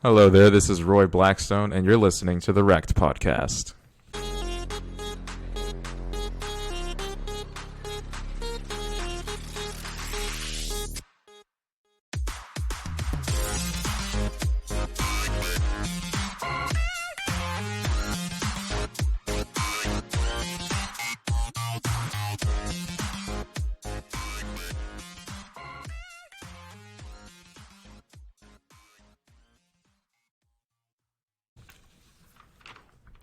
Hello there, this is Roy Blackstone, and you're listening to the REKT podcast.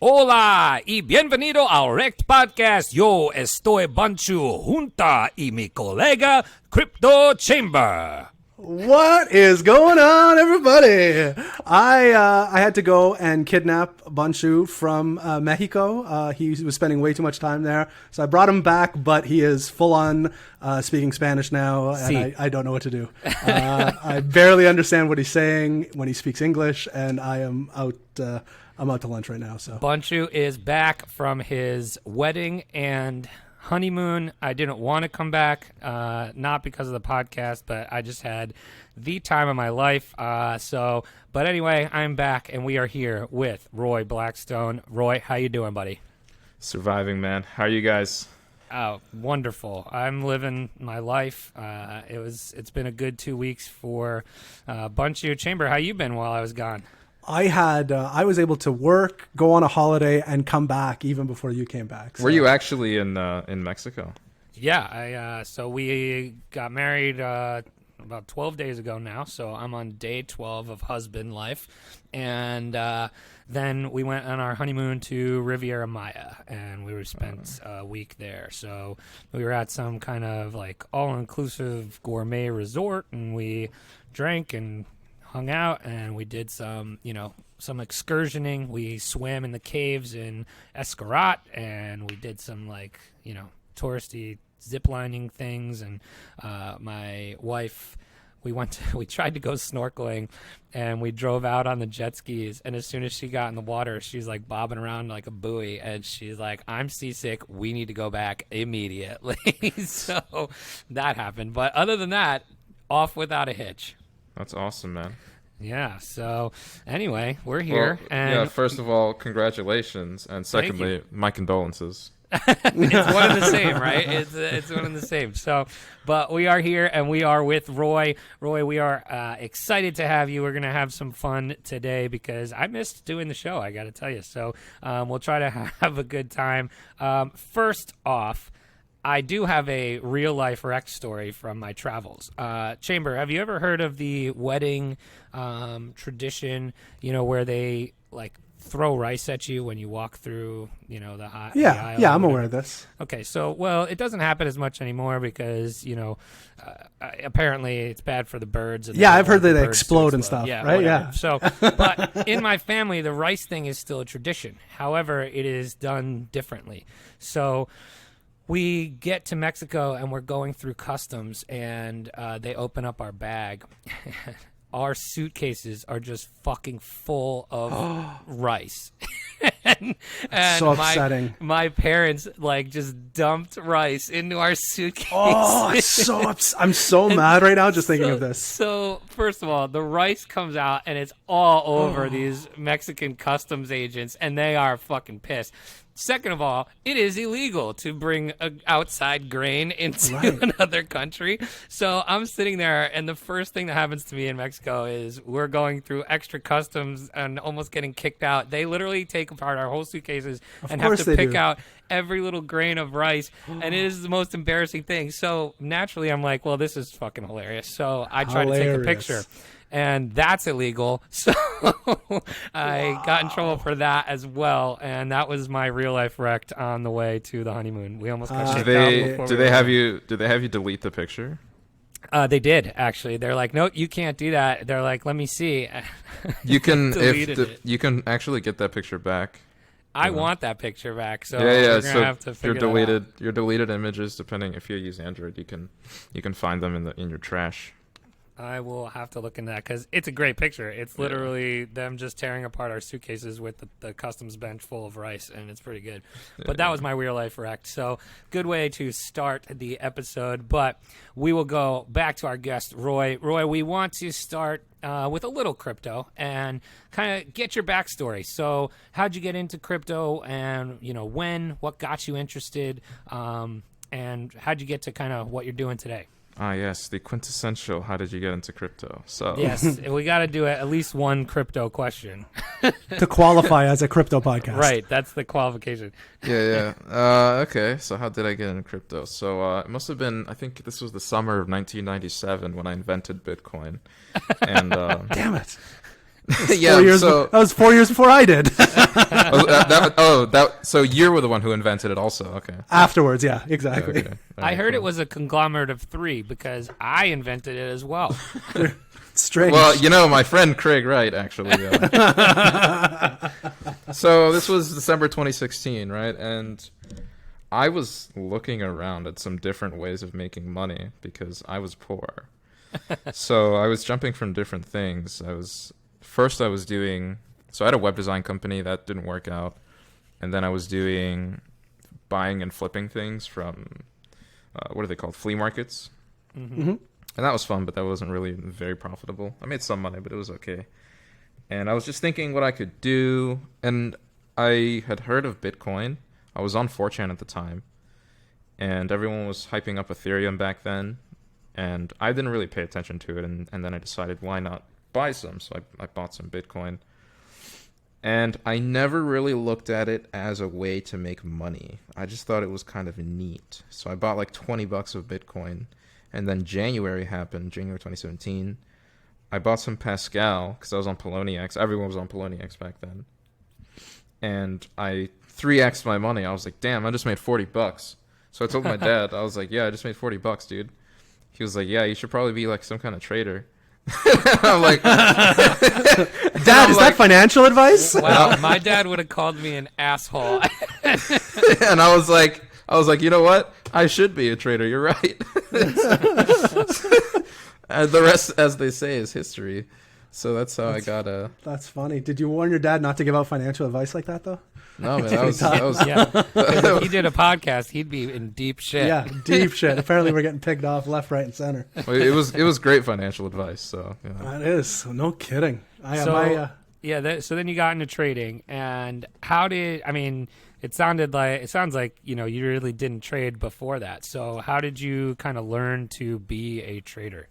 Hola y bienvenido al REKT Podcast. Yo estoy Banchu junta y mi colega Crypto Chamber. What is going on, everybody? I had to go and kidnap Banshu from Mexico. He was spending way too much time there, so I brought him back, but he is full on speaking Spanish now, and I don't know what to do. I barely understand what he's saying when he speaks English, and I am out. I'm out to lunch right now. So Banshu is back from his wedding and honeymoon. I didn't want to come back, not because of the podcast, but I just had the time of my life. But anyway, I'm back, and we are here with Roy Blackstone. Roy, how you doing, buddy? Surviving, man. How are you guys? Oh, wonderful. I'm living my life. It's been a good 2 weeks for Banshu. Chamber, how you been while I was gone? I was able to work, go on a holiday, and come back even before you came back. So. Were you actually in Mexico? Yeah, so we got married about 12 days ago now, so I'm on day 12 of husband life, and then we went on our honeymoon to Riviera Maya, and we spent a week there. So we were at some kind of like all-inclusive gourmet resort, and we drank and hung out, and we did some excursioning. We swam in the caves in Escarat, and we did some touristy ziplining things. And my wife, we tried to go snorkeling, and we drove out on the jet skis. And as soon as she got in the water, she's like bobbing around like a buoy, and she's like, "I'm seasick. We need to go back immediately." So that happened. But other than that, off without a hitch. That's awesome, man. Yeah, so anyway, we're here. First of all, congratulations. And secondly, my condolences. It's one and the same, right? It's one and the same. So, but we are here, and we are with Roy. Roy, we are excited to have you. We're going to have some fun today because I missed doing the show, I got to tell you. So we'll try to have a good time. First off, I do have a real-life REKT story from my travels. Chamber, have you ever heard of the wedding tradition, where they, throw rice at you when you walk through, the aisle? Yeah, I'm aware of this. Okay, so, it doesn't happen as much anymore because, apparently it's bad for the birds. And I've heard that they explode and stuff, right? Whatever. Yeah. So, but in my family, the rice thing is still a tradition. However, it is done differently. So we get to Mexico, and we're going through customs, and they open up our bag. Our suitcases are just fucking full of rice. and so upsetting. My parents just dumped rice into our suitcases. Oh, I'm so mad right now just thinking of this. So first of all, the rice comes out, and it's all over these Mexican customs agents, and they are fucking pissed. Second of all, it is illegal to bring outside grain into another country. So I'm sitting there, and the first thing that happens to me in Mexico is we're going through extra customs and almost getting kicked out. They literally take apart our whole suitcases and have to pick out every little grain of rice, and it is the most embarrassing thing. So naturally, I'm like, well, this is fucking hilarious. So I try to take a picture. And that's illegal, so I got in trouble for that as well. And that was my real life REKT on the way to the honeymoon. We almost got shipped out. Did they have you delete the picture? They did actually. They're like, no, you can't do that. They're like, let me see. You can you can actually get that picture back. I want that picture back. So we're gonna have to figure that out. Your deleted images, depending if you use Android, you can find them in your trash. I will have to look into that because it's a great picture. It's literally them just tearing apart our suitcases with the customs bench full of rice, and it's pretty good. But that was my real life REKT. So good way to start the episode. But we will go back to our guest, Roy. Roy, we want to start with a little crypto and kind of get your backstory. So how'd you get into crypto, and when, what got you interested, and how'd you get to kind of what you're doing today? Ah, yes, the quintessential. How did you get into crypto? So Yes, we got to do at least one crypto question to qualify as a crypto podcast. Right, that's the qualification. yeah. Okay, so how did I get into crypto? So it must have been, I think this was the summer of 1997 when I invented Bitcoin. And Damn it. yeah, that was 4 years before I did. So you were the one who invented it also. Okay. Afterwards, yeah, exactly. Okay. I heard it was a conglomerate of three because I invented it as well. Strange. Well, my friend Craig Wright, actually. So this was December 2016, right? And I was looking around at some different ways of making money because I was poor. So I was jumping from different things. First I was doing, so I had a web design company that didn't work out. And then I was doing buying and flipping things from, what are they called? Flea markets. Mm-hmm. And that was fun, but that wasn't really very profitable. I made some money, but it was okay. And I was just thinking what I could do. And I had heard of Bitcoin. I was on 4chan at the time. And everyone was hyping up Ethereum back then. And I didn't really pay attention to it. And then I decided, why not buy some? So I bought some Bitcoin. And I never really looked at it as a way to make money. I just thought it was kind of neat. So I bought like $20 of Bitcoin. And then January happened, January 2017. I bought some Pascal because I was on Poloniex. Everyone was on Poloniex back then. And I 3x'd my money. I was like, damn, I just made $40. So I told my dad, I was like, yeah, I just made $40, dude. He was like, yeah, you should probably be like some kind of trader. I'm like, Dad, is that financial advice? Wow, my dad would have called me an asshole. And I was like, you know what? I should be a trader. You're right. And the rest, as they say, is history. So that's how I got a. That's funny. Did you warn your dad not to give out financial advice like that, though? No, man, that was Yeah. If he did a podcast, he'd be in deep shit. Yeah, deep shit. Apparently, we're getting picked off left, right, and center. Well, it was great financial advice. So That is no kidding. So then you got into trading, and how did? I mean, it sounds like you really didn't trade before that. So how did you kind of learn to be a trader?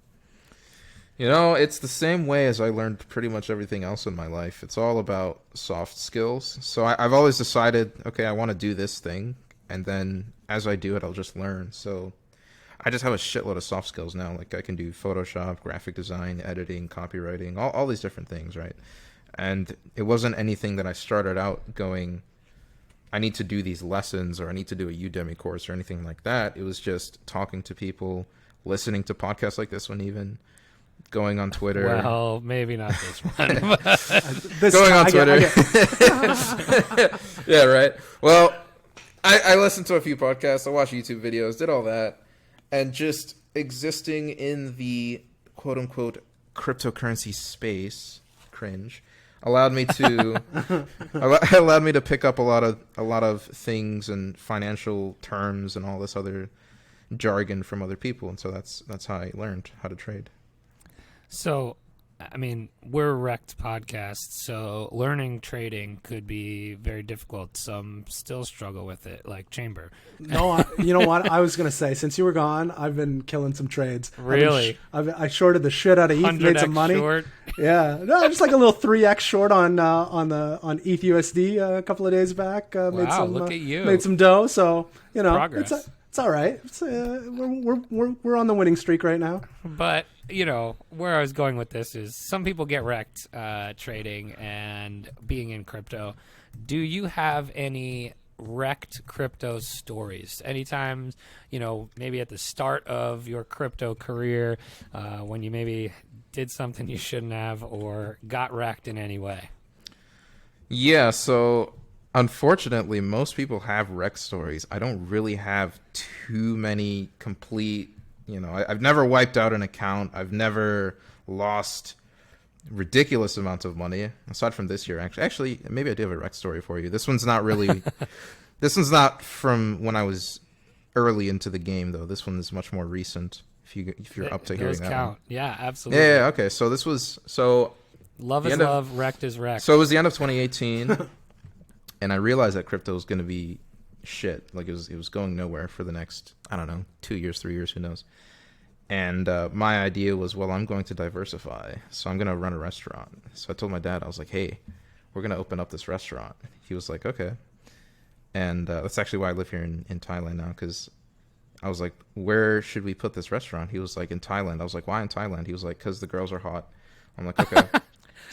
It's the same way as I learned pretty much everything else in my life. It's all about soft skills. So I've always decided, okay, I want to do this thing. And then as I do it, I'll just learn. So I just have a shitload of soft skills now. Like I can do Photoshop, graphic design, editing, copywriting, all these different things, right? And it wasn't anything that I started out going, I need to do these lessons or I need to do a Udemy course or anything like that. It was just talking to people, listening to podcasts like this one even. Going on Twitter. Well, maybe not this one. Going on Twitter. Yeah, right. Well, I listened to a few podcasts. I watched YouTube videos, did all that. And just existing in the quote-unquote cryptocurrency space, cringe, allowed me to pick up a lot of things and financial terms and all this other jargon from other people. And so that's how I learned how to trade. So, I mean, we're a REKT podcast, so learning trading could be very difficult. Some still struggle with it, like Chamber. No, you know what? I was going to say, since you were gone, I've been killing some trades. Really? I shorted the shit out of ETH, made some money. Short. Yeah, no, just like a little 3x short on ETH USD a couple of days back. Wow, look at you. Made some dough, so, Progress. It's all right. We're on the winning streak right now. But, where I was going with this is some people get wrecked trading and being in crypto. Do you have any wrecked crypto stories? Anytime, maybe at the start of your crypto career when you maybe did something you shouldn't have or got wrecked in any way? Yeah, so unfortunately, most people have wreck stories. I don't really have too many complete, I've never wiped out an account. I've never lost ridiculous amounts of money, aside from this year. Actually, maybe I do have a wreck story for you. This one's not really, this one's not from when I was early into the game, though. This one is much more recent. if you're up to hearing Those that count. one. Yeah, absolutely. Yeah. Okay. So this was Love the is end of- love, REKT is REKT. So it was the end of 2018, and I realized that crypto was going to be shit. Like it was going nowhere for the next, I don't know, 2 years, 3 years, who knows. And my idea was, well, I'm going to diversify, so I'm going to run a restaurant. So I told my dad, I was like, hey, we're going to open up this restaurant. He was like, okay. And that's actually why I live here in Thailand now, because I was like, where should we put this restaurant? He was like, in Thailand. I was like, why in Thailand? He was like, because the girls are hot. I'm like, okay.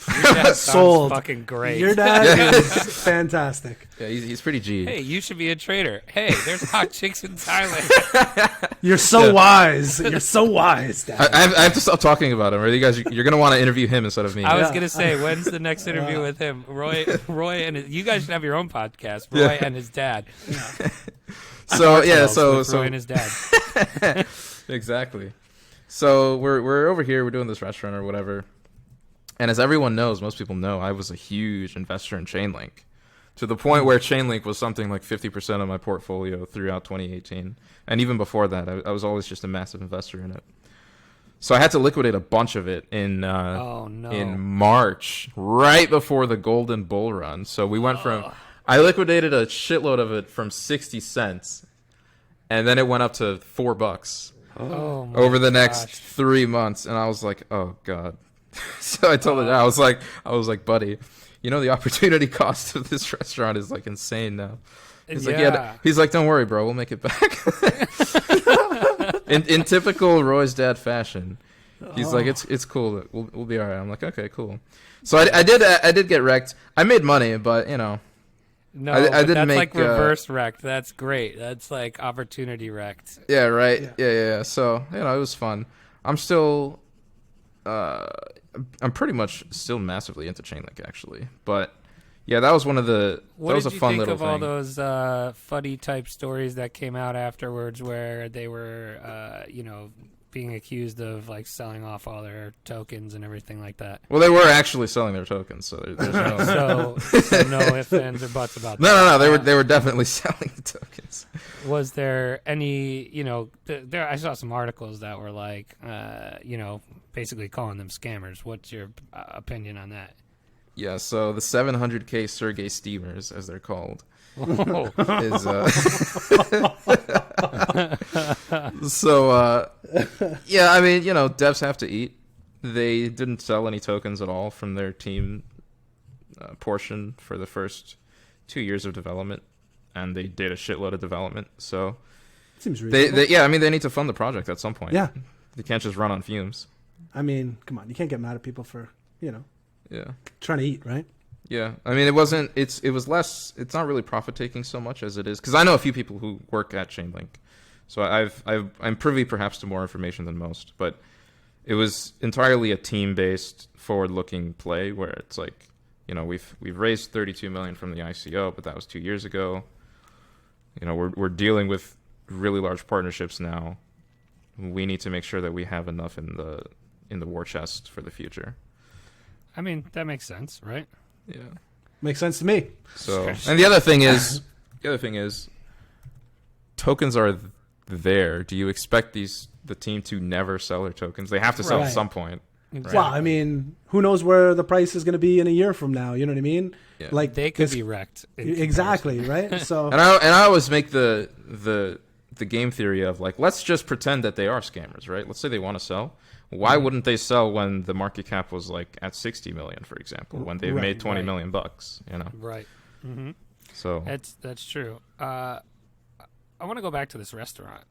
Your dad sounds Sold. fucking great. Your dad is fantastic. Yeah, he's pretty G. Hey, you should be a trader. Hey, there's hot chicks in Thailand. You're so wise. You're so wise, Dad. I have to stop talking about him, or you guys, you're going to want to interview him instead of me. I was Yeah. gonna say, when's the next interview with him? Roy, and you guys should have your own podcast. Roy and his dad. So yeah, With so Roy and his dad. exactly. So we're over here, we're doing this restaurant or whatever. And as everyone knows, most people know, I was a huge investor in Chainlink, to the point where Chainlink was something like 50% of my portfolio throughout 2018. And even before that, I was always just a massive investor in it. So I had to liquidate a bunch of it in Oh no. in March, right before the golden bull run. So we went from, I liquidated a shitload of it from 60 cents, and then it went up to $4 Oh my over the next gosh. 3 months. And I was like, oh God. So I told him, I was like, buddy, you know, the opportunity cost of this restaurant is like insane now. He's like, yeah. He's like, don't worry, bro, we'll make it back. in typical Roy's dad fashion, he's like, it's cool. We'll be all right. I'm like, okay, cool. So I did get wrecked. I made money, but you know, No, I but didn't that's make, like reverse wrecked. That's great. That's like opportunity wrecked. yeah, right, yeah. So you know, it was fun. I'm still, I'm pretty much still massively into Chainlink actually, but yeah, that was one of the. What that was did a you fun think little of thing. all those funny type stories that came out afterwards, where they were, being accused of like selling off all their tokens and everything like that? Well, they were actually selling their tokens, so there's no. So no ifs, ands, or buts about that. No. They were definitely selling the tokens. Was there any, there? I saw some articles that were like, basically calling them scammers. What's your opinion on that? Yeah, so the 700K Sergey Steamers, as they're called, Oh, is so yeah. I mean, devs have to eat. They didn't sell any tokens at all from their team portion for the first 2 years of development, and they did a shitload of development. So Seems reasonable. they need to fund the project at some point. Yeah. They can't just run on fumes. I mean, come on. You can't get mad at people for, Yeah. trying to eat, right? Yeah, I mean, it was less. It's not really profit taking so much as it is, because I know a few people who work at Chainlink, so I'm privy perhaps to more information than most. But it was entirely a team based, forward looking play where it's like, we've raised 32 million from the ICO, but that was 2 years ago. We're dealing with really large partnerships now. We need to make sure that we have enough in the war chest for the future. I mean, that makes sense, right? Yeah. Makes sense to me. So, and the other thing is, tokens are there. Do you expect the team to never sell their tokens? They have to sell Right. at some point. Exactly. Well, I mean, who knows where the price is going to be in a year from now? You know what I mean? Yeah. Like They could this- be wrecked. in exactly right. So And I always make the game theory of like, let's just pretend that they are scammers, right? Let's say they want to sell. Why wouldn't they sell when the market cap was like at 60 million, for example, when they've Right, made 20 right. million bucks, comparison. Right. Mm-hmm. So That's true. I want to go back to this restaurant.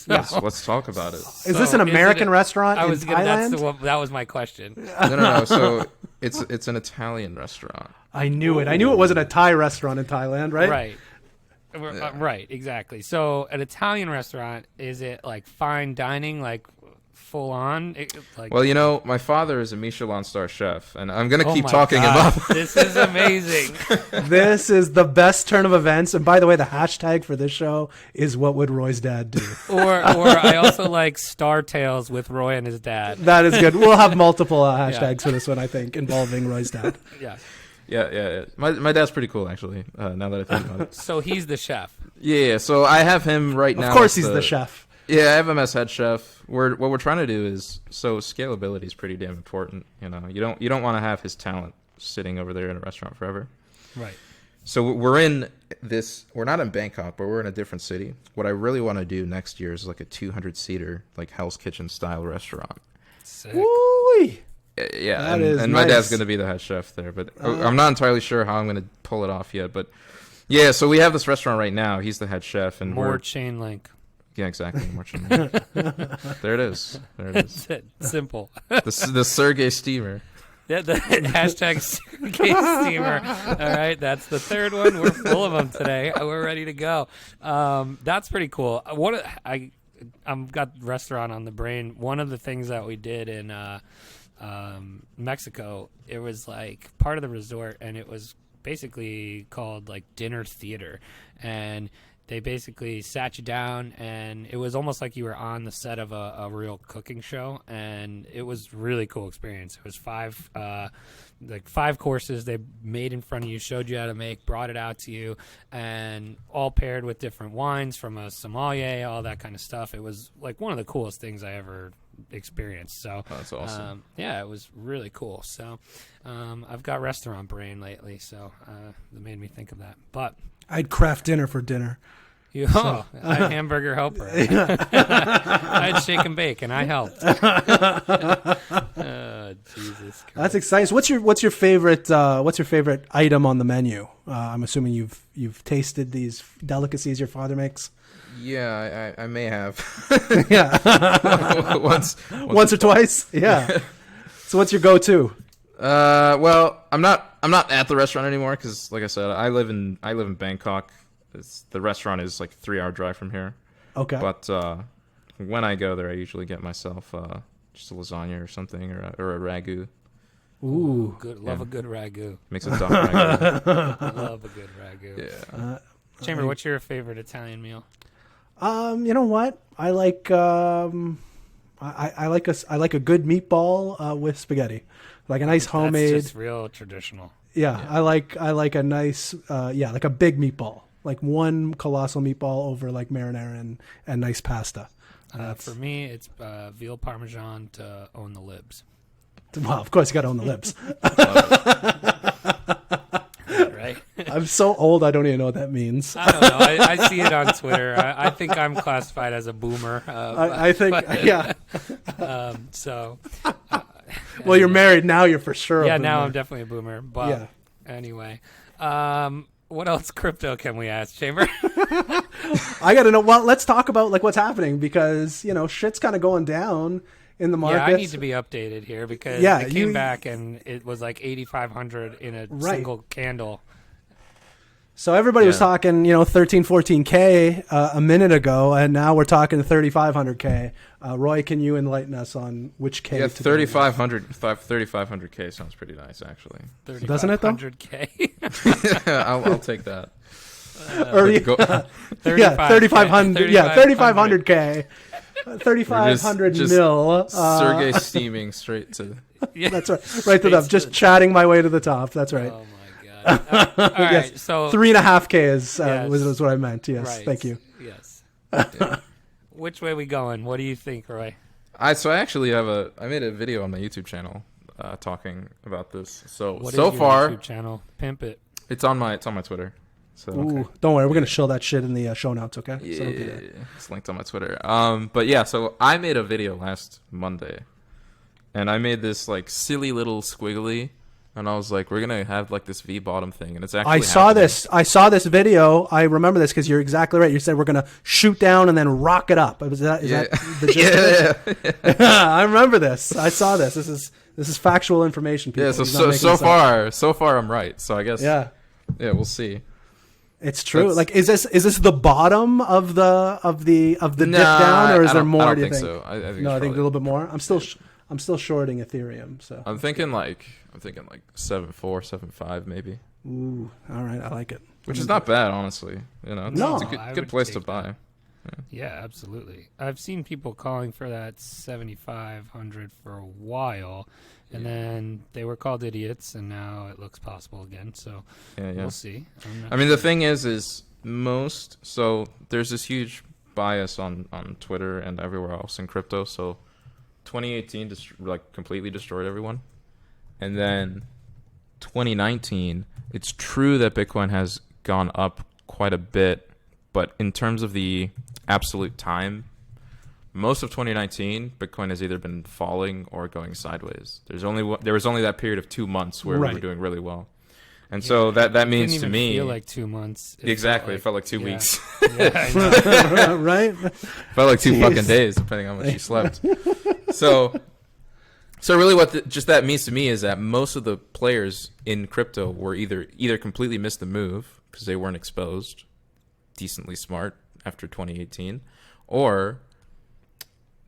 let's talk about it. is this an American restaurant in Thailand? That was my question. No. So it's an Italian restaurant. I knew it. I knew it wasn't a Thai restaurant in Thailand, right? Right. Right, exactly. So, an Italian restaurant, is it like fine dining, like full on? Well, my father is a Michelin star chef, and I'm gonna Oh keep my talking him God. up. This is amazing. This is the best turn of events. And by the way, the hashtag for this show is "What would Roy's dad do?" or I also like Star Tales with Roy and his dad. That is good. We'll have multiple hashtags for this one, I think, involving Roy's dad. Yeah. Yeah. My dad's pretty cool, actually. Now that I think about it. So he's the chef. Yeah. So I have him right now. Of course, as he's the chef. Yeah, I have him as head chef. What we're trying to do is, so scalability is pretty damn important. You know, you don't want to have his talent sitting over there in a restaurant forever. Right. So we're not in Bangkok, but we're in a different city. What I really want to do next year is like a 200-seater, like Hell's Kitchen style restaurant. Sick. Woo-wee. Yeah, That is and my nice. dad's going to be the head chef there, but I'm not entirely sure how I'm going to pull it off yet. But yeah, so we have this restaurant right now. He's the head chef, and More we're chain link. yeah, exactly. More chain link. There it is. There it is. That's it. Simple. The Sergey steamer. Yeah, the hashtag suitcase steamer. All right, that's the third one. We're full of them today. We're ready to go. That's pretty cool. I've got restaurant on the brain. One of the things that we did in Mexico, it was like part of the resort, and it was basically called like dinner theater, and they basically sat you down, and it was almost like you were on the set of a real cooking show, and it was really cool experience. It was five courses they made in front of you, showed you how to make, brought it out to you, and all paired with different wines from a sommelier, all that kind of stuff. It was like one of the coolest things I ever experienced. So that's awesome. Yeah, it was really cool. So I've got restaurant brain lately, so that made me think of that. But I'd craft dinner for dinner. I had hamburger helper. I had shake and bake, and I helped. Jesus Christ. That's exciting. So what's your favorite item on the menu? I'm assuming you've tasted these delicacies your father makes. Yeah, I may have. Yeah, once or twice. Yeah. So what's your go-to? Well, I'm not at the restaurant anymore because, like I said, I live in Bangkok. The restaurant is like a 3-hour drive from here. Okay. But when I go there, I usually get myself just a lasagna or something, or a ragu. Ooh, good. Love a good ragu. Makes a duck ragu. Love a good ragu. Yeah. Chamber, what's your favorite Italian meal? You know what? I like I like a good meatball with spaghetti, like a nice homemade. That's just real traditional. Yeah. I like a nice like a big meatball, like one colossal meatball over like marinara and nice pasta. For me, it's veal parmesan to own the libs. Well, of course you got to own the libs. Right? I'm so old, I don't even know what that means. I don't know. I see it on Twitter. I think I'm classified as a boomer. I think, yeah. So. Well, you're married now. You're for sure. Yeah, now I'm definitely a boomer. But yeah. Anyway, what else crypto can we ask, Chamber? I got to know. Well, let's talk about like what's happening because shit's kind of going down in the market. Yeah, I need to be updated here because I came back and it was like 8,500 in a single candle. So everybody was talking, 13, 14K a minute ago, and now we're talking 3,500K. Roy, can you enlighten us on which K? Yeah, 3,500K sounds pretty nice, actually. Doesn't it, though? 3,500K. I'll take that. 3,500. Yeah, 3,500K. 3,500 mil. Sergey steaming straight to. Yeah, that's right. Right to the top. Just chatting my way to the top. That's right. Oh my god! All right, yes. so 3.5K was what I meant. Yes, right. Thank you. Yes. Which way we going? What do you think, Roy? I actually I made a video on my YouTube channel talking about this. So what so is your far, YouTube channel? Pimp it. It's on my Twitter. So don't worry, we're gonna show that shit in the show notes, okay? Yeah, so it's linked on my Twitter. But yeah, so I made a video last Monday, and I made this like silly little squiggly, and I was like, we're gonna have like this V bottom thing, and it's actually. I saw this video. I remember this because you're exactly right. You said we're gonna shoot down and then rock it up. Is that the gist of it? I remember this. I saw this. This is factual information. People. Yeah. So far I'm right. So I guess. Yeah, we'll see. It's true. Like, is this the bottom of the dip down, or is there more? I don't do you think think? so. I think a little bit more. I'm still shorting Ethereum. So I'm thinking like 7.4, 7.5 maybe. Ooh, all right, I like it. Which is not bad, honestly. It's a good place to buy. Yeah, absolutely. I've seen people calling for that 7,500 for a while, and then they were called idiots, and now it looks possible again. So we'll see. I mean, the thing is so there's this huge bias on Twitter and everywhere else in crypto. So 2018 just completely destroyed everyone, and then 2019, it's true that Bitcoin has gone up quite a bit, but in terms of the absolute time, most of 2019, Bitcoin has either been falling or going sideways. There was only that period of 2 months where we were doing really well. And so that means didn't to even me, feel like 2 months. Exactly. It felt like 2 weeks. Yeah, I know. Right? Felt like 2 fucking days, depending on how much you slept. So really what that means to me is that most of the players in crypto were either completely missed the move because they weren't exposed, decently smart after 2018, or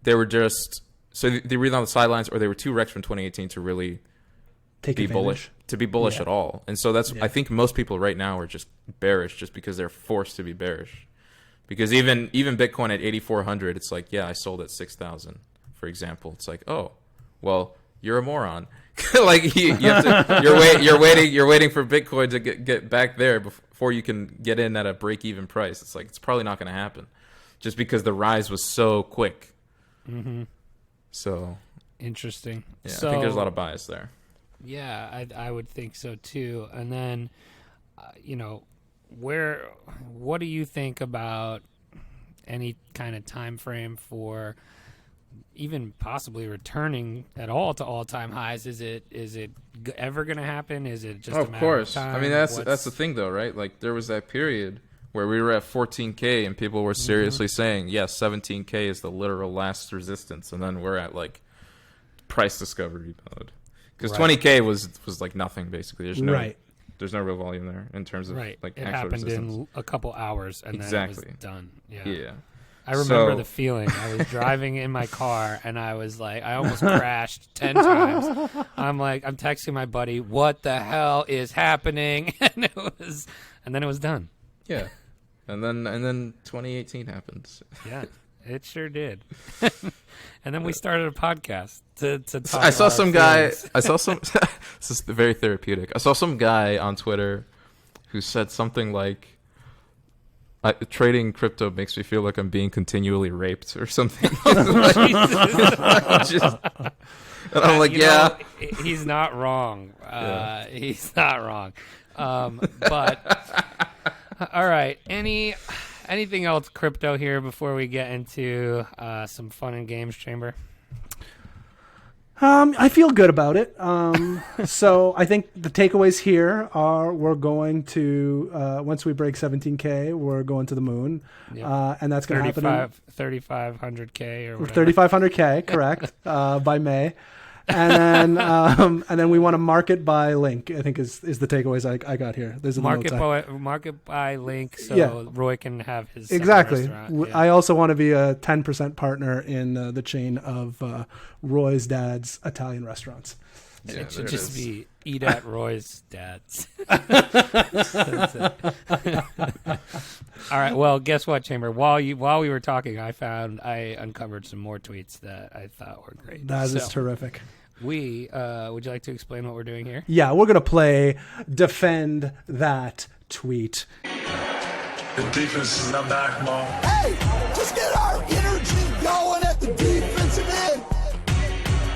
they were just, so they were on the sidelines, or they were too wrecked from 2018 to really be bullish at all. And so I think most people right now are just bearish just because they're forced to be bearish. Because even Bitcoin at 8,400, it's like, yeah, I sold at 6,000, for example. It's like, oh, well, you're a moron. Like you have to, you're waiting for Bitcoin to get back there before you can get in at a break-even price. It's like, it's probably not going to happen, just because the rise was so quick. Mm-hmm. So interesting. Yeah, so, I think there's a lot of bias there. Yeah, I would think so too. And then, what do you think about any kind of time frame for even possibly returning at all to all-time highs? Is it ever going to happen? Is it just a matter of time? I mean, that's the thing though, right? Like there was that period where we were at 14K and people were seriously saying, yes, 17K is the literal last resistance, and then we're at like price discovery mode. Because 20K was like nothing basically. There's no real volume there in terms of like it actual happened resistance. In a couple hours and then it was done. Yeah. I remember the feeling. I was driving in my car and I was like, I almost crashed 10 times. I'm texting my buddy, what the hell is happening? And then it was done. Yeah. And then 2018 happened. Yeah, it sure did. And then we started a podcast to talk I saw about some our guy. feelings. I saw some. This is very therapeutic. I saw some guy on Twitter who said something like, "Trading crypto makes me feel like I'm being continually raped" or something. And I'm like, yeah, he's not wrong. He's not wrong. But all right, anything else crypto here before we get into some fun and games, Chamber? I feel good about it. So I think the takeaways here are we're going to, once we break 17K, we're going to the moon. Yep. And that's going to happen. 3,500K or whatever. 3,500K, correct, by May. And then we want to market by link, I think is the takeaways I got here. There's market by link, so Roy can have his restaurant. I also want to be a 10% partner in the chain of Roy's dad's Italian restaurants. Yeah, it should just be eat at Roy's dad's. All right. Well, guess what, Chamber? While we were talking, I uncovered some more tweets that I thought were great. That is terrific. Would you like to explain what we're doing here? Yeah, we're gonna play Defend That Tweet. The defense is not back, Mom. Hey, just get our energy going at the defensive end.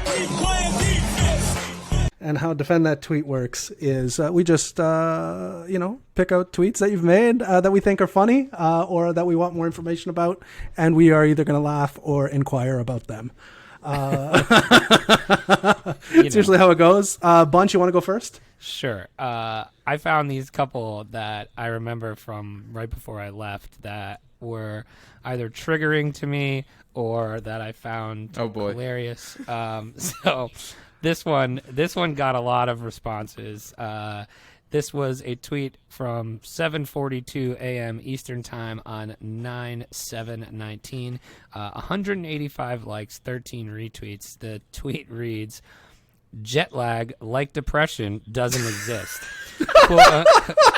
Playing defense. And how Defend That Tweet works is we just, pick out tweets that you've made that we think are funny or that we want more information about, and we are either going to laugh or inquire about them. It's usually how it goes. Bunch, you want to go first? Sure. I found these couple that I remember from right before I left that were either triggering to me or that I found hilarious. So this one got a lot of responses. This was a tweet from 7:42 a.m. Eastern Time on 9/7/19. 185 likes, 13 retweets. The tweet reads, "Jet lag, like depression, doesn't exist."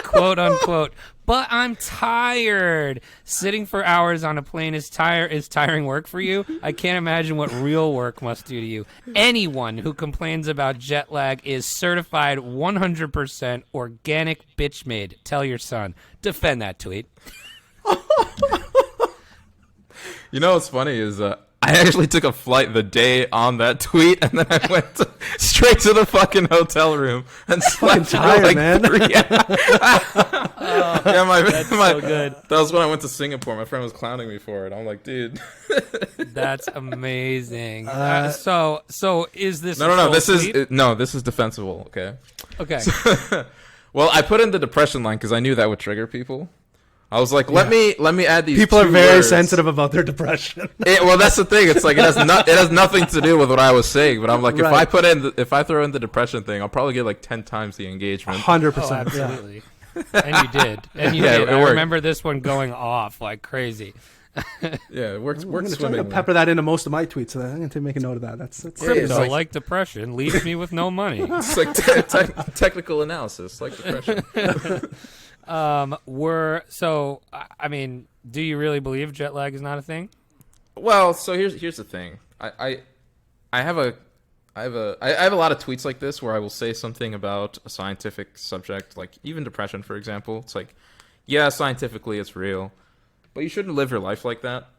quote unquote. But I'm tired. Sitting for hours on a plane is tiring work for you? I can't imagine what real work must do to you. Anyone who complains about jet lag is certified 100% organic bitch made. Tell your son. Defend that tweet. You know what's funny is I actually took a flight the day on that tweet, and then I went straight to the fucking hotel room and slept for tired, like man. 3 hours. That's so good. That was when I went to Singapore. My friend was clowning me for it. I'm like, dude. That's amazing. So is this No. a This full is tweet? this is defensible. Okay. Okay. Well, I put in the depression line because I knew that would trigger people. I was like, let me add these. People are two very words. sensitive about their depression. Well, that's the thing. It's like it has nothing to do with what I was saying. But I'm like, Right. if I throw in the depression thing, I'll probably get like 10 times the engagement. 100%. Oh, Yeah. absolutely. And you did. And you Yeah, did. it I worked. remember this one going off like crazy. Yeah, it works I'm going to swimmingly. pepper that into most of my tweets. So I'm going to make a note of that. That's it's Crypto, like- like depression, leaves me with no money. It's like technical analysis, like depression. I mean, do you really believe jet lag is not a thing? Well, so here's the thing. I have a lot of tweets like this where I will say something about a scientific subject, like even depression, for example. It's like, yeah, scientifically it's real, but you shouldn't live your life like that.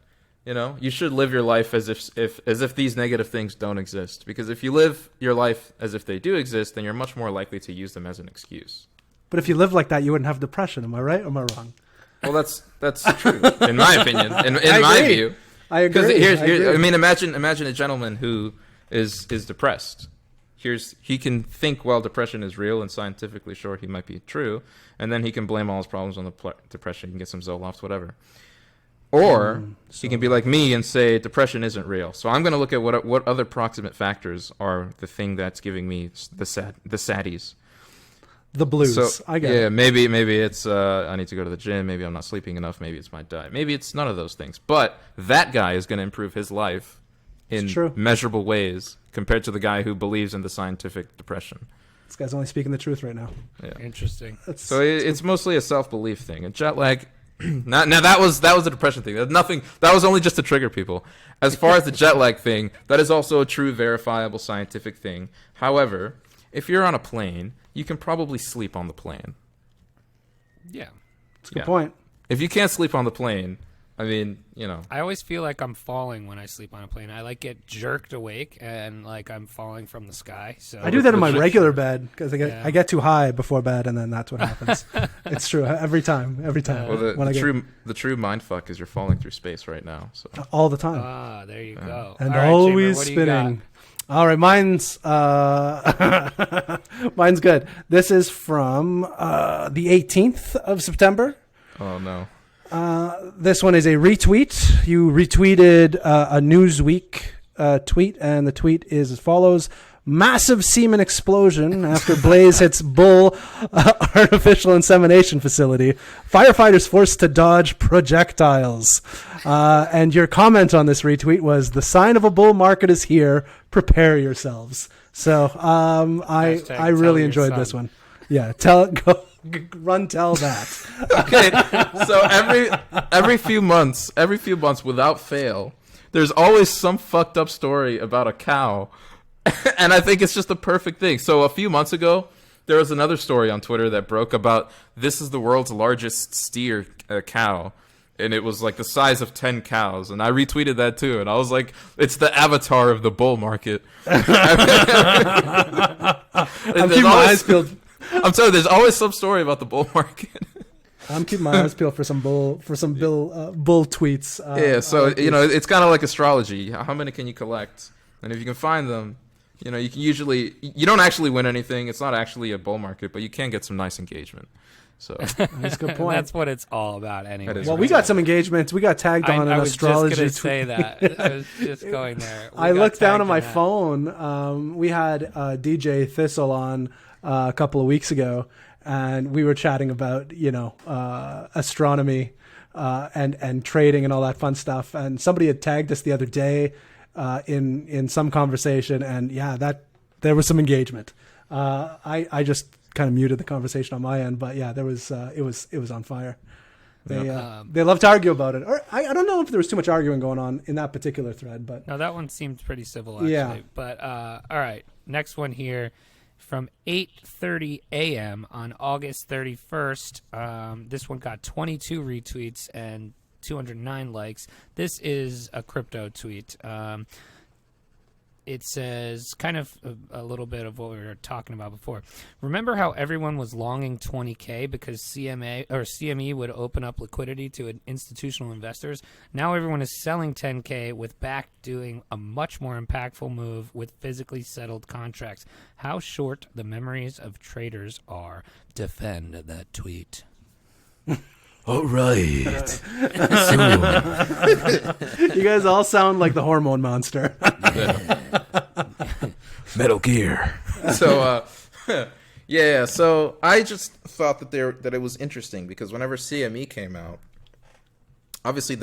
You know, you should live your life as if these negative things don't exist. Because if you live your life as if they do exist, then you're much more likely to use them as an excuse. But if you live like that, you wouldn't have depression. Am I right or am I wrong? Well, that's true, in my opinion. In I my agree. view. I agree. Because I agree. I mean, imagine a gentleman who is depressed. He can think, well, depression is real and scientifically sure he might be true, and then he can blame all his problems on the depression. He can get some Zoloft, whatever. Or he can be like me and say depression isn't real. So I'm going to look at what other proximate factors are the thing that's giving me the saddies. The blues. So, I get yeah, it. maybe it's I need to go to the gym. Maybe I'm not sleeping enough. Maybe it's my diet. Maybe it's none of those things. But that guy is going to improve his life in true. measurable ways compared to the guy who believes in the scientific depression. This guy's only speaking the truth right now. Interesting. So it's mostly a self-belief thing. And jet lag. now that was a depression thing. That was only just to trigger people. As far as the jet lag thing, that is also a true, verifiable scientific thing. However, if you're on a plane, you can probably sleep on the plane. Yeah. That's a good point. If you can't sleep on the plane, I mean, you know. I always feel like I'm falling when I sleep on a plane. I like get jerked awake and like I'm falling from the sky. So I do that in my legit. regular bed because Yeah. I get too high before bed and then that's what happens. It's true every time. Well, when I get the true mind fuck is you're falling through space right now. So all the time Ah, there you go. and All right, always Chamber, what do you got? spinning. All right, mine's mine's good. This is from the 18th of September. oh no. This one is a retweet. You retweeted a Newsweek tweet, and the tweet is as follows. Massive semen explosion after blaze hits bull artificial insemination facility. Firefighters forced to dodge projectiles. And your comment on this retweet was, the sign of a bull market is here. Prepare yourselves. So I Hashtag really tell enjoyed your this son. one. Yeah, tell that. Okay, so every few months, without fail, there's always some fucked up story about a cow, and I think it's just the perfect thing. So a few months ago, there was another story on Twitter that broke about this is the world's largest steer cow, and it was like the size of 10 cows, and I retweeted that too, and I was like, it's the avatar of the bull market. I'm keeping my eyes peeled. I'm telling you, there's always some story about the bull market. I'm keeping my eyes peeled for some bull tweets. Yeah, so like you know, these. it's kind of like astrology. How many can you collect? And if you can find them, you know, you don't actually win anything. It's not actually a bull market, but you can get some nice engagement. So That's a good point. That's what it's all about anyway. That is Well, we got some engagements. We got tagged on I an was astrology just going to tweet. say that. I was just going there. We I got looked down tagged on my in that. phone. We had DJ Thistle on a couple of weeks ago, and we were chatting about astronomy and trading and all that fun stuff. And somebody had tagged us the other day in some conversation, and there was some engagement. I just kind of muted the conversation on my end, but yeah, there was it was on fire. They love to argue about it. Or I don't know if there was too much arguing going on in that particular thread, but No, that one seemed pretty civil, actually. Yeah. But, all right, next one here. From 8:30 a.m. on August 31st, this one got 22 retweets and 209 likes. This is a crypto tweet. It says kind of a little bit of what we were talking about before. Remember how everyone was longing 20K because CME would open up liquidity to institutional investors? Now everyone is selling 10K with BACK doing a much more impactful move with physically settled contracts. How short the memories of traders are. Defend that tweet. All right. You guys all sound like the hormone monster. Metal Gear. So, yeah. So I just thought that it was interesting because whenever CME came out, obviously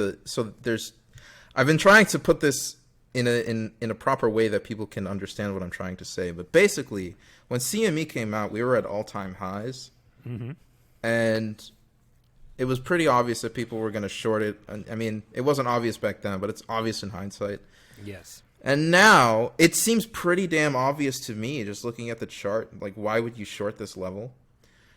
I've been trying to put this in a proper way that people can understand what I'm trying to say. But basically, when CME came out, we were at all-time highs, and it was pretty obvious that people were going to short it. I mean, it wasn't obvious back then, but it's obvious in hindsight. Yes. And now it seems pretty damn obvious to me, just looking at the chart. Like, why would you short this level?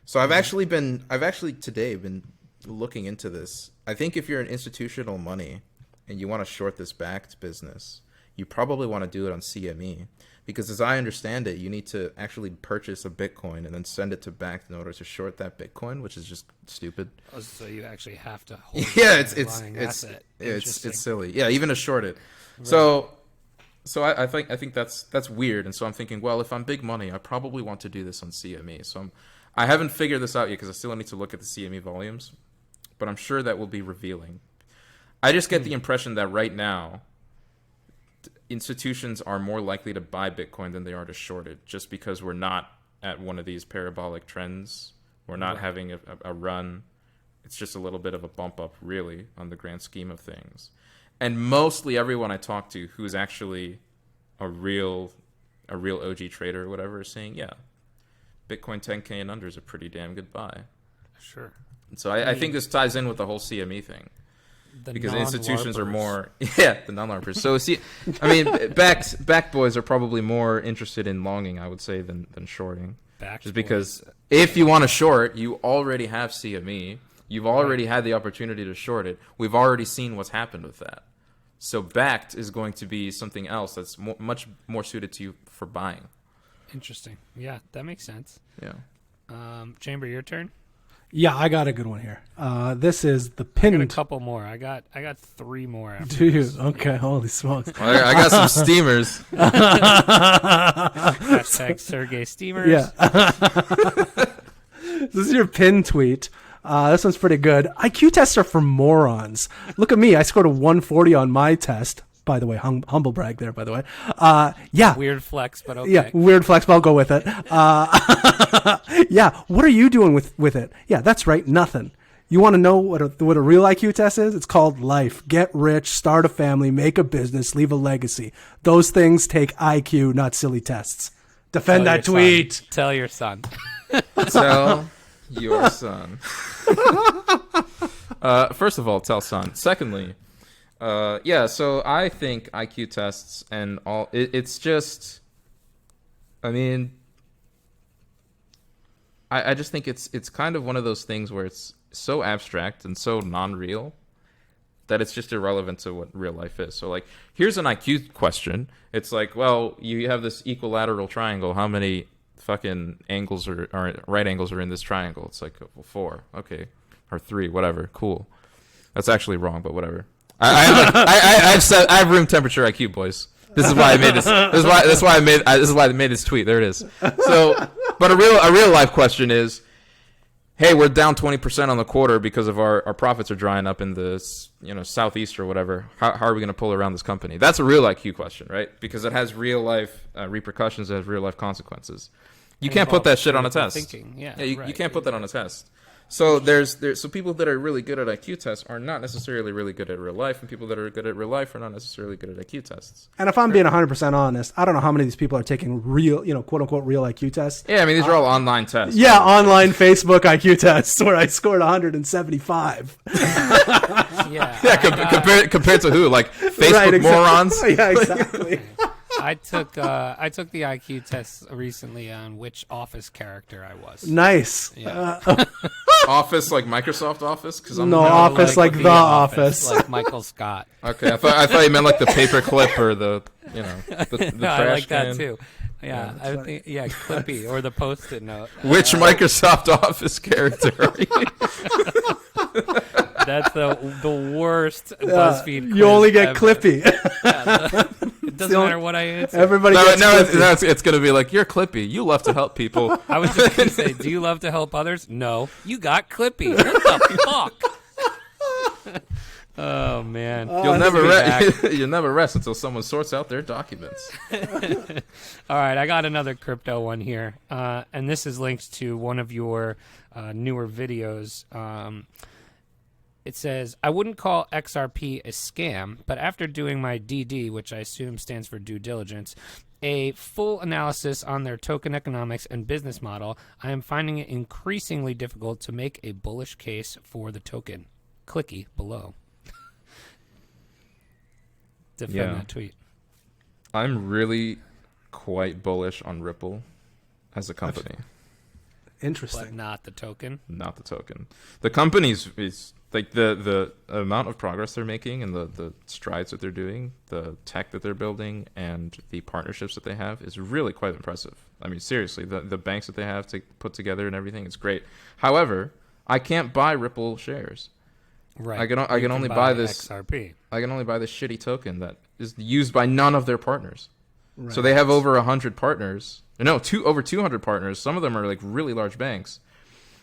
So I've actually today been looking into this. I think if you're an institutional money and you want to short this backed business, you probably want to do it on CME. Because as I understand it, you need to actually purchase a Bitcoin and then send it to BACT in order to short that Bitcoin, which is just stupid. Oh, so you actually have to hold it's silly. Yeah, even to short it. Right. So I think that's weird. And so I'm thinking, well, if I'm big money, I probably want to do this on CME. So I haven't figured this out yet because I still need to look at the CME volumes, but I'm sure that will be revealing. I just get the impression that right now, institutions are more likely to buy Bitcoin than they are to short it, just because we're not at one of these parabolic trends. We're not having a run. It's just a little bit of a bump up, really, on the grand scheme of things. And mostly everyone I talk to who's actually a real OG trader or whatever is saying, yeah, Bitcoin 10K and under is a pretty damn good buy. Sure. And so I think this ties in with the whole CME thing. Because institutions are more, the non-LARPers. So backed boys are probably more interested in longing, I would say, than shorting. Just because if you want to short, you already have CME. You've already had the opportunity to short it. We've already seen what's happened with that. So backed is going to be something else that's much more suited to you for buying. Interesting. Yeah, that makes sense. Yeah. Chamber, your turn. Yeah, I got a good one here. This is the pinned. I got a couple more. I got 3 more. After Do you? this. Okay, holy smokes! Well, I got some steamers. Hashtag Sergey Steamers. Yeah. This is your pinned tweet. This one's pretty good. IQ tests are for morons. Look at me. I scored a 140 on my test. By the way, humble brag there, by the way. Yeah. Weird flex, but okay. Yeah, weird flex, but I'll go with it. Yeah, what are you doing with it? Yeah, that's right, nothing. You want to know what a real IQ test is? It's called life. Get rich, start a family, make a business, leave a legacy. Those things take IQ, not silly tests. Defend that tweet. Tell your son. Tell your son. First of all, tell son. Secondly, so I think IQ tests and all, it's just, I just think it's kind of one of those things where it's so abstract and so non-real that it's just irrelevant to what real life is. So, like, here's an IQ question. It's like, well, you have this equilateral triangle. How many fucking angles or right angles are in this triangle? It's like, well, 4. Okay. Or 3, whatever. Cool. That's actually wrong, but whatever. I have room temperature IQ, boys. This is why I made this. This is why I made this tweet. There it is. So, but a real life question is, hey, we're down 20% on the quarter because of our profits are drying up in the southeast or whatever. How are we going to pull around this company? That's a real IQ question, right? Because it has real life repercussions. It has real life consequences. You can't put that shit on a test. Thinking. Yeah, you can't put that on a test. So so people that are really good at IQ tests are not necessarily really good at real life, and people that are good at real life are not necessarily good at IQ tests. And if I'm being 100% honest, I don't know how many of these people are taking real, quote unquote, real IQ tests. Yeah, these are all online tests. Yeah, online Facebook IQ tests where I scored 175. Compared to who? Like Facebook morons? Yeah, exactly. I took the IQ test recently on which Office character I was. Nice. Yeah. Office like Microsoft Office? Because I'm No, Office like The Office. like Michael Scott. Okay, I thought you meant like the paper clip or the the No, trash I like can. that too. Yeah, I think Clippy or the Post-it note. Which Microsoft Office character are you? That's the worst BuzzFeed quiz You only get ever. Clippy. It doesn't matter what I answer. Everybody No, gets Clippy. it's going to be like, you're Clippy. You love to help people. I was just going to say, do you love to help others? No. You got Clippy. What the fuck? Oh, man. You'll never rest until someone sorts out their documents. All right, I got another crypto one here. And this is linked to one of your newer videos. It says, I wouldn't call XRP a scam, but after doing my DD, which I assume stands for due diligence, a full analysis on their token economics and business model, I am finding it increasingly difficult to make a bullish case for the token. Clicky below. Defend that tweet. I'm really quite bullish on Ripple as a company. Interesting. But not the token. Not the token. The company's is like the amount of progress they're making and the strides that they're doing, the tech that they're building, and the partnerships that they have is really quite impressive. I mean, seriously, the banks that they have to put together and everything, it's great. However, I can't buy Ripple shares. Right. I can You only buy this XRP. I can only buy this shitty token that is used by none of their partners. Right. So they have over 100 partners. No, over 200 partners. Some of them are like really large banks.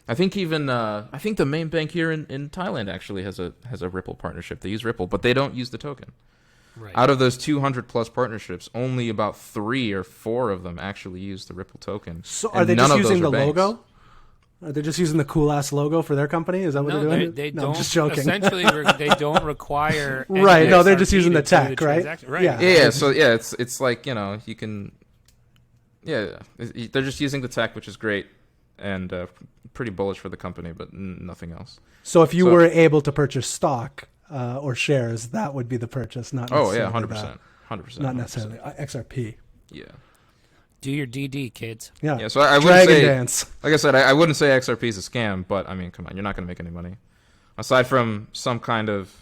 I think even I think the main bank here in Thailand actually has a Ripple partnership. They use Ripple, but they don't use the token. Right. Out of those 200 plus partnerships, only about 3 or 4 of them actually use the Ripple token. So And are they none just of those using are the banks. logo? Are they just using the cool ass logo for their company? Is that what No, they're doing? they No, don't. I'm just joking. Essentially, they don't require. any Right, no, they're just XRP using the to do tech, right? transaction. Right. Yeah. Yeah, so yeah, it's like, you can they're just using the tech, which is great and pretty bullish for the company, but nothing else. So if you were able to purchase stock or shares, that would be the purchase, not Oh necessarily yeah, 100%. that. 100%. Not necessarily XRP. Yeah. Do your DD, kids. Yeah. Yeah, so I wouldn't Dragon say, dance. like I said, I wouldn't say XRP is a scam, but I mean, come on, you're not going to make any money. Aside from some kind of,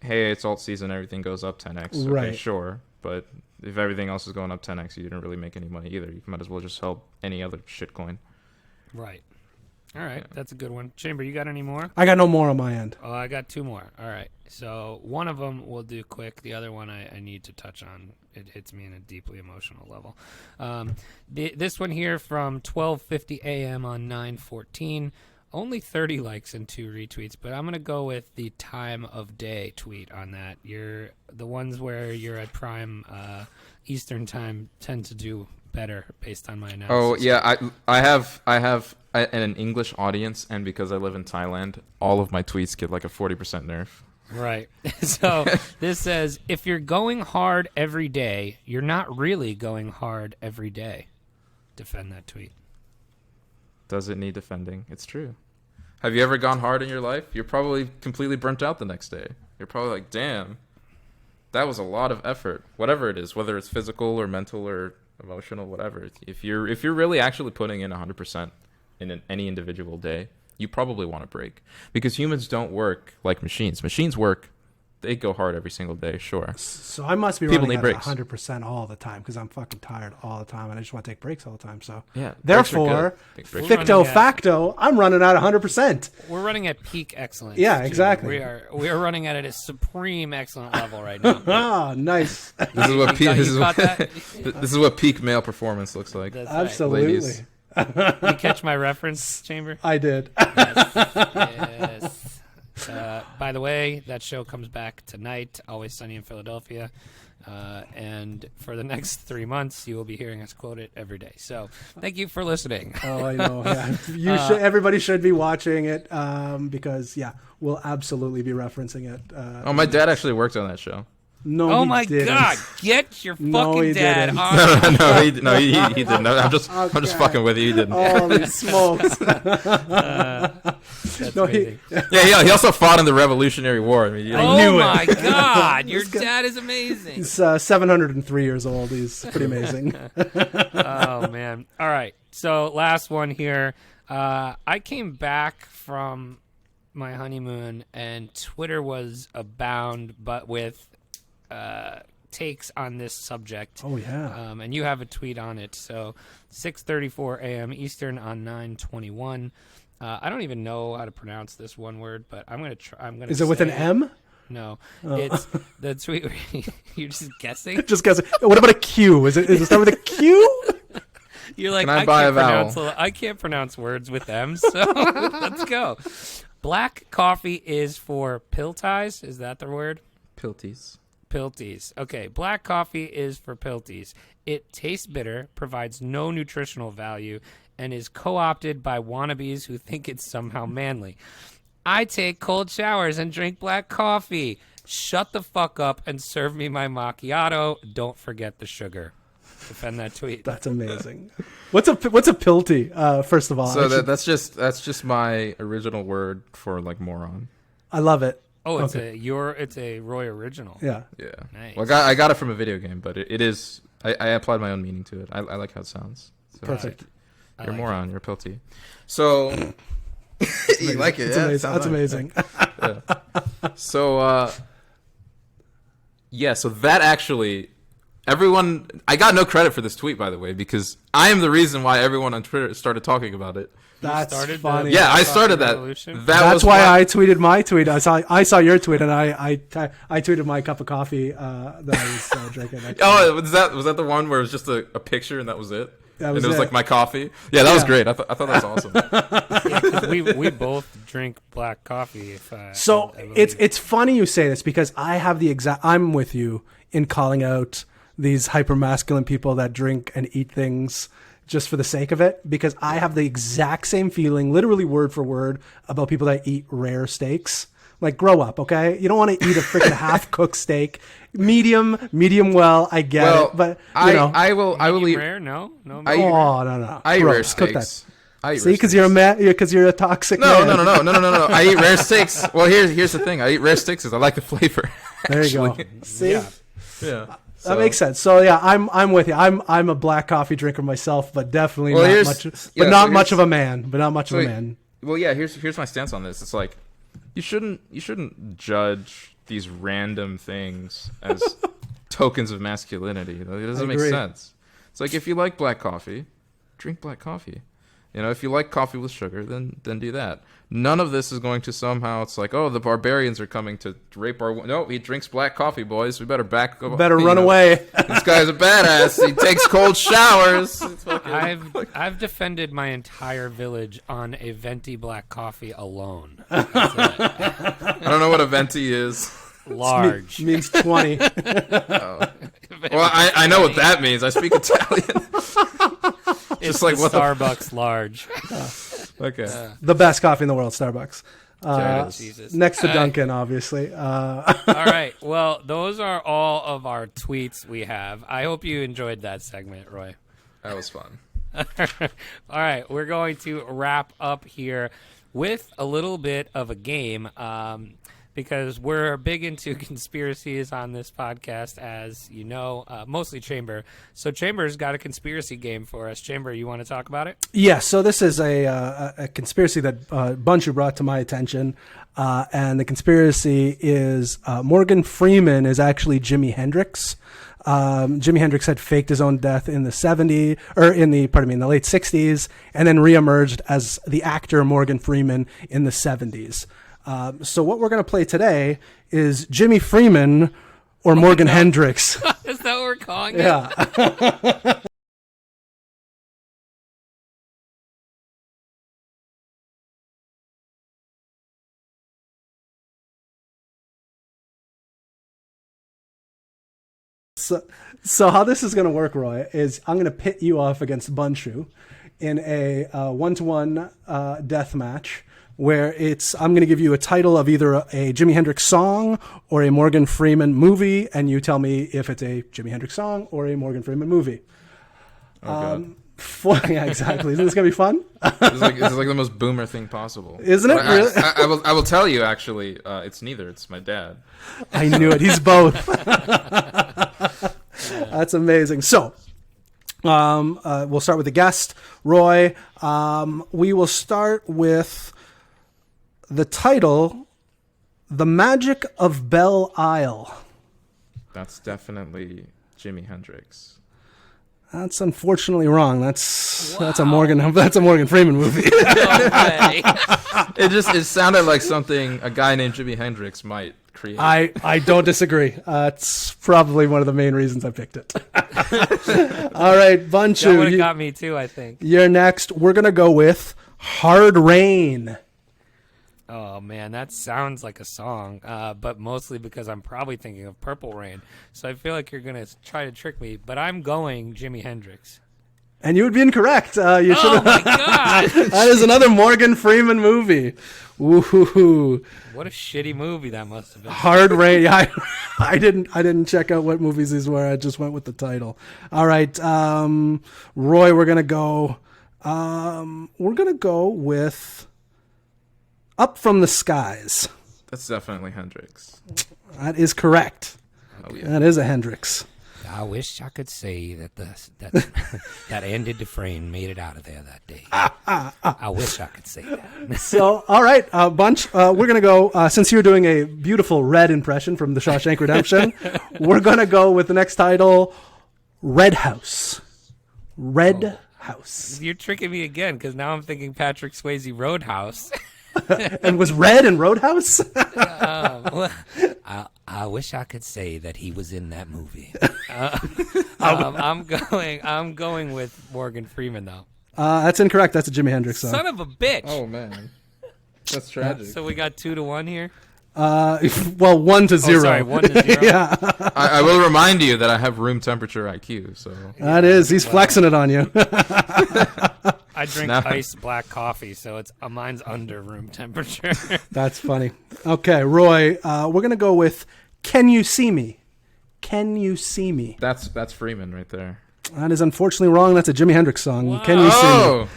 hey, it's alt season, everything goes up 10x. Okay, Right. sure. But if everything else is going up 10x, you didn't really make any money either. You might as well just sell any other shitcoin. Right. All right, that's a good one. Chamber, you got any more? I got no more on my end. Oh, I got 2 more. All right. So one of them we'll do quick. The other one I need to touch on. It hits me in a deeply emotional level. This one here from 12:50 a.m. on 9/14. Only 30 likes and 2 retweets, but I'm going to go with the time of day tweet on that. The ones where you're at prime Eastern time tend to do better based on my analysis. Oh yeah, I have an English audience, and because I live in Thailand, all of my tweets get like a 40% nerf. Right. So this says, if you're going hard every day, you're not really going hard every day. Defend that tweet. Does it need defending? It's true. Have you ever gone hard in your life? You're probably completely burnt out the next day. You're probably like, damn, that was a lot of effort. Whatever it is, whether it's physical or mental or emotional, whatever. If you're really actually putting in 100% in any individual day, you probably want a break, because humans don't work like machines. Machines work; they go hard every single day. Sure. So I must be People running need at breaks. 100% all the time because I'm fucking tired all the time and I just want to take breaks all the time. So Yeah. breaks are therefore, good. Big breaks. ficto running at- facto, I'm running at 100%. We're running at peak excellence. Yeah, Jimmy. exactly. We are running at a supreme excellent level right now. Ah, nice. This is what peak. You caught that? This is what peak male performance looks like. That's right. Absolutely. Ladies. You catch my reference, Chamber? I did. Yes. By the way, that show comes back tonight, Always Sunny in Philadelphia. And for the next 3 months, you will be hearing us quote it every day. So thank you for listening. Oh, I know. Yeah. Everybody should be watching it because, yeah, we'll absolutely be referencing it. Oh, my dad actually worked on that show. No, Oh he my didn't. God! Get your fucking No, he dad didn't. on. No, he didn't. I'm just Okay. fucking with you. He didn't. Holy smokes. That's No, amazing. Yeah, he also fought in the Revolutionary War. I mean, knew it. My God, your dad is amazing. He's 703 years old. He's pretty amazing. Oh man! All right, so last one here. I came back from my honeymoon, and Twitter was abound, but with takes on this subject. Oh yeah. And you have a tweet on it. So 6:34 a.m. Eastern on 9/21. I don't even know how to pronounce this one word, but I'm gonna try. Is it with an M? No, it's the tweet. Where you're just guessing. Just guessing. What about a Q? Is it start with a Q? You're like, Can I buy a I can't pronounce words with them, so let's go. Black coffee is for pilties. Is that the word? Pilties. Pilties. Okay, black coffee is for pilties. It tastes bitter, provides no nutritional value, and is co-opted by wannabes who think it's somehow manly. I take cold showers and drink black coffee. Shut the fuck up and serve me my macchiato. Don't forget the sugar. Defend that tweet. That's amazing. What's a pilty? First of all, So that's just my original word for like moron. I love it. Oh, it's Okay. it's a Roy original. Yeah. Yeah. Nice. Well, I got it from a video game, but it is. I applied my own meaning to it. I like how it sounds. So, Perfect. You're a like moron. You're a pilty. So you like it? It's Yeah, amazing. sounds That's nice. amazing. So so that actually, everyone. I got no credit for this tweet, by the way, because I am the reason why everyone on Twitter started talking about it. That's started the- funny. Yeah, I started that. Revolution? That's why I tweeted my tweet. I saw your tweet, and I tweeted my cup of coffee that I was drinking. Oh, was that the one where it was just a picture and that was it? That And was it was it. like my coffee. Yeah, that was great. I thought that was awesome. we both drink black coffee. So I believe. it's funny you say this because I have the exact. I'm with you in calling out these hyper masculine people that drink and eat things just for the sake of it, because I have the exact same feeling, literally word for word, about people that eat rare steaks. Like, grow up, okay? You don't want to eat a freaking half-cooked steak. Medium well, I get it. But, you know. I will eat. rare? No. I eat- no. I eat rare Gross. Cook that. steaks. I eat See, rare because steaks. you're a toxic No. man. I eat rare steaks. Well, here's the thing. I eat rare steaks because I like the flavor. There you go. actually. See? Yeah. Yeah. That makes sense. So yeah, I'm with you. I'm a black coffee drinker myself, but definitely Well, not here's- much. yeah, But so not much here's- of a man. But not much of a So, man. Well, yeah. Here's my stance on this. It's like you shouldn't judge these random things as tokens of masculinity. Like, it doesn't make agree. sense. It's like if you like black coffee, drink black coffee. You know, if you like coffee with sugar, then do that. None of this is going to somehow. It's like, oh, the barbarians are coming to rape our. No, he drinks black coffee, boys. We better back. Better run away. This guy's a badass. He takes cold showers. It's fucking- I've defended my entire village on a venti black coffee alone. That's it. I don't know what a venti is. Large. Means 20. Well, I know what that means. I speak Italian. It's like, the what the- Starbucks large. Okay. The best coffee in the world, Starbucks. There it is. Jesus. Next to Dunkin', obviously. All right. Well, those are all of our tweets we have. I hope you enjoyed that segment, Roy. That was fun. All right, we're going to wrap up here with a little bit of a game because we're big into conspiracies on this podcast, as you know, mostly Chamber. So Chamber's got a conspiracy game for us. Chamber, you want to talk about it? Yeah, so this is a conspiracy that Bunchu brought to my attention. And the conspiracy is Morgan Freeman is actually Jimi Hendrix. Jimi Hendrix had faked his own death in the in the late 60s, and then reemerged as the actor Morgan Freeman in the 70s. So what we're going to play today is Jimi Freeman or Morgan Hendrix. Is that what we're calling it? Yeah. So how this is going to work, Roy, is I'm going to pit you off against Bunchu in a 1-to-1 death match where I'm going to give you a title of either a Jimi Hendrix song or a Morgan Freeman movie, and you tell me if it's a Jimi Hendrix song or a Morgan Freeman movie. Yeah, exactly. Isn't this gonna be fun? It's like the most boomer thing possible. Isn't it? But Really? I will tell you, actually, it's neither. It's my dad. I knew it. He's both. That's amazing. So, we'll start with the guest, Roy. We will start with the title, "The Magic of Belle Isle." That's definitely Jimi Hendrix. That's unfortunately wrong. That's a Morgan Freeman movie. No way. It sounded like something a guy named Jimi Hendrix might create. I don't disagree. It's probably one of the main reasons I picked it. All right, That would Bunchu, have got me too, I think. you're next. We're gonna go with "Hard Rain." Oh man, that sounds like a song, but mostly because I'm probably thinking of Purple Rain. So I feel like you're gonna try to trick me, but I'm going Jimi Hendrix. And you would be incorrect. You should Oh my god! That is another Morgan Freeman movie. Woohoo! What a shitty movie that must have been. Hard Rain. Yeah, I didn't check out what movies these were. I just went with the title. All right, Roy. We're gonna go with "Up from the Skies." That's definitely Hendrix. That is correct. Oh yeah. That is a Hendrix. I wish I could say that that Andy Dufresne made it out of there that day. I wish I could say that. So, all right, Bunch, we're going to go, since you're doing a beautiful Red impression from The Shawshank Redemption, we're going to go with the next title, "Red House." Red House. You're tricking me again because now I'm thinking Patrick Swayze Roadhouse. And was Red in Roadhouse? I wish I could say that he was in that movie. I'm going with Morgan Freeman though. That's incorrect. That's a Jimi Hendrix song. Son of a bitch. Oh man, that's tragic. So we got 2-1 here. Well, 1-0. Oh, sorry, 1-0. Yeah, I will remind you that I have room temperature IQ. So that is. He's flexing it on you. I drink No. iced black coffee, so it's mine's under room temperature. That's funny. Okay, Roy, we're going to go with "Can You See Me?" Can You See Me? that's Freeman right there. That is unfortunately wrong. That's a Jimi Hendrix song. Wow. Can You See Me? Oh,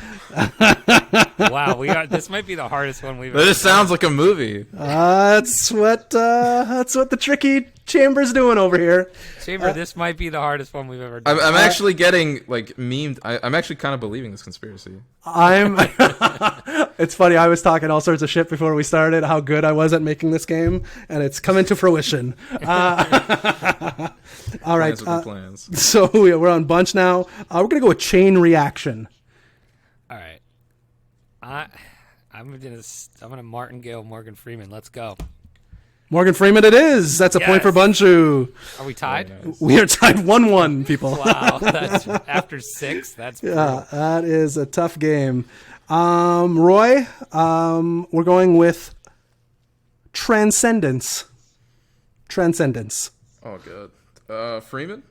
Wow, this might be the hardest one we've that just sounds like a movie. That's what the tricky chamber's doing over here. Chamber, this might be the hardest one we've ever done. I'm actually getting like memed. I'm actually kind of believing this conspiracy. It's funny. I was talking all sorts of shit before we started, how good I was at making this game, and it's coming to fruition. All right. Plans with the plans. So we're on Bunch now. We're gonna go with "Chain Reaction." All right. I'm gonna martingale Morgan Freeman. Let's go. Morgan Freeman, it is. That's a point for Yes. Bunchu. Are we tied? We are tied 1-1, people. Wow, that's after 6. That's Yeah, that is a tough game. Roy, we're going with "Transcendence." Transcendence. Oh, good. Freeman.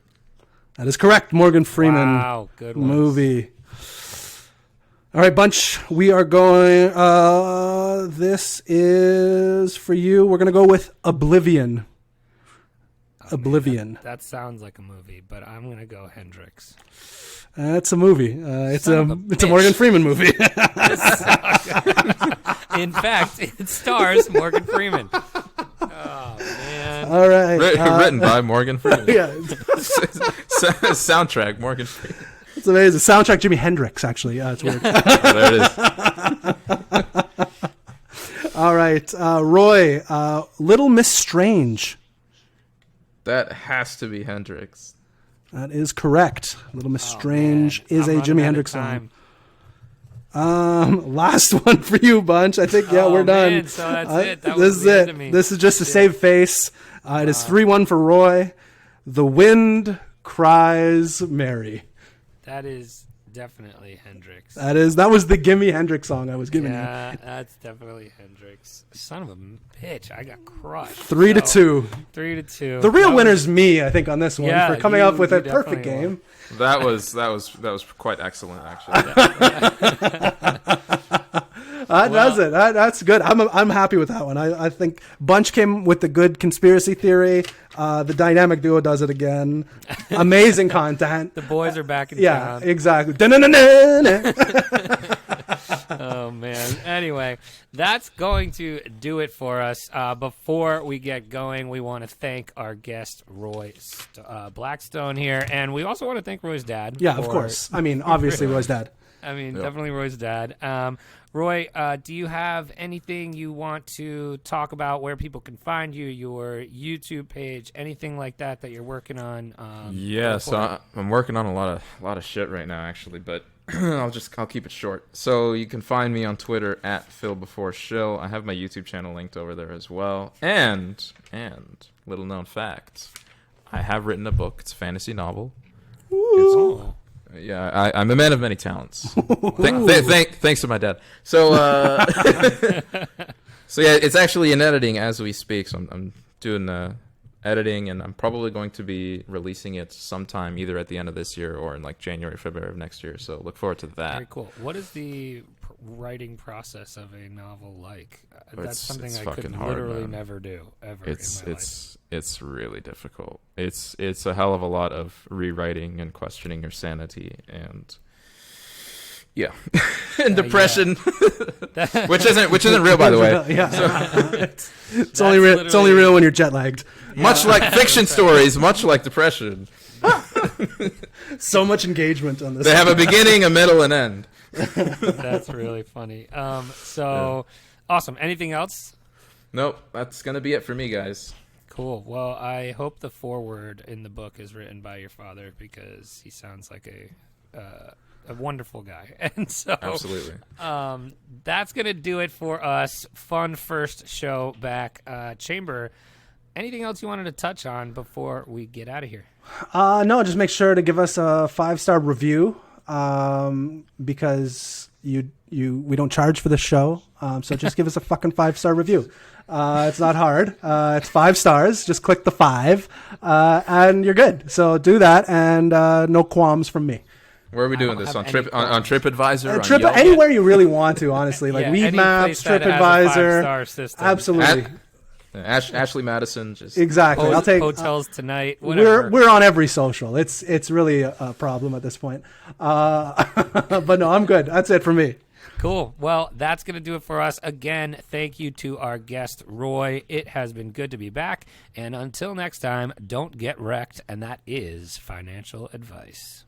That is correct. Morgan Freeman Wow, good one. movie. All right, Bunch, we are going, this is for you. We're going to go with "Oblivion." Oblivion. That sounds like a movie, but I'm gonna go Hendrix. It's a movie. It's a bitch. Morgan Freeman movie. In fact, it stars Morgan Freeman. Oh man. All right. Written by Morgan Freeman. Yeah, Soundtrack Morgan Freeman. it's amazing. Soundtrack Jimi Hendrix, actually. It's weird. Oh, there it is. All right. Roy, "Little Miss Strange." That has to be Hendrix. That is correct. "Little Miss Strange" is a Jimi Hendrix song. Last one for you, Bunch. I think, yeah, Oh, we're done. man, so that's it. That This was is the it. end of me. This is just to save face. It is 3-1 for Roy. "The Wind Cries Mary." That is definitely Hendrix. That was the Gimme Hendrix song I was giving you. Yeah, that's definitely Hendrix. Son of a bitch, I got crushed. 3-2. 3-2. The real That was- winner's me, I think, on this one Yeah, for coming you- up with you a perfect definitely won. game. That was quite excellent, actually. That does it. That's good. I'm happy with that one. I think Bunch came with the good conspiracy theory. The dynamic duo does it again. Amazing content. The boys are back in Yeah, town. exactly. Oh, man. Anyway, that's going to do it for us. Before we get going, we want to thank our guest, Roy Blackstone here. And we also want to thank Roy's dad. Yeah, of course. I mean, obviously, Roy's dad. I mean, definitely Roy's dad. Roy, do you have anything you want to talk about, where people can find you, your YouTube page, anything like that you're working on? Yeah, so I'm working on a lot of shit right now, actually, but I'll keep it short. So you can find me on Twitter at PhilBeforeShill. I have my YouTube channel linked over there as well. And little known fact, I have written a book. It's a fantasy novel. Yeah, I'm a man of many talents. Thanks to my dad. So, so yeah, it's actually in editing as we speak. So I'm doing editing, and I'm probably going to be releasing it sometime either at the end of this year or in like January, February of next year. So look forward to that. Very cool. What is the writing process of a novel like? That's something I could literally never do ever in my life. It's really difficult. It's a hell of a lot of rewriting and questioning your sanity and yeah, and depression, which isn't real, by the way. Yeah, so, it's only real when you're jet lagged. Much like fiction stories, much like depression. So much engagement on this. They have a beginning, a middle, and end. That's really funny. Awesome. Anything else? Nope, that's gonna be it for me, guys. Cool. Well, I hope the foreword in the book is written by your father, because he sounds like a wonderful guy. And so Absolutely. That's going to do it for us. Fun first show back. Chamber, anything else you wanted to touch on before we get out of here? No, just make sure to give us a 5-star review, because we don't charge for the show. So just give us a fucking 5-star review. It's not hard. It's 5 stars. Just click the 5, and you're good. So do that, and no qualms from me. Where are we doing this? On TripAdvisor? On Yelp? Anywhere you really want to, honestly. Like Weed any Maps, place that has a 5-star TripAdvisor. system. Absolutely. Ashley Madison. Just Exactly. I'll take Hotels Tonight. Whatever. We're on every social. It's really a problem at this point. But no, I'm good. That's it for me. Cool. Well, that's going to do it for us. Again, thank you to our guest, Roy. It has been good to be back. And until next time, don't get wrecked. And that is financial advice.